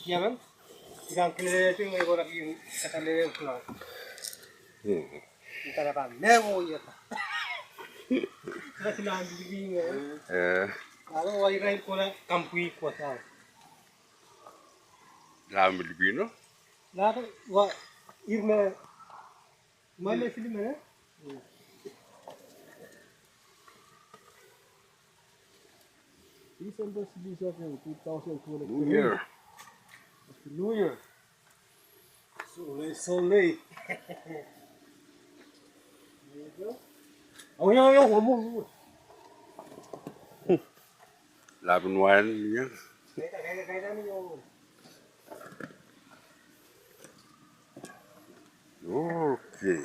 Yaman. Ilang kinilala ito yung may borak yung katalaya yung pulang. Yung talapan. Nevo yata. Kaya sila ang bibigyan nga. Kalau wairay ko na kampuy ko sa. Lahat Pilipino? Lahat wa irna Malay film na. December 2012. New Year. New Year. Soleil. Oh yeah, yeah, ngomong. Laban wayan niya. Kaya namin yung Okay.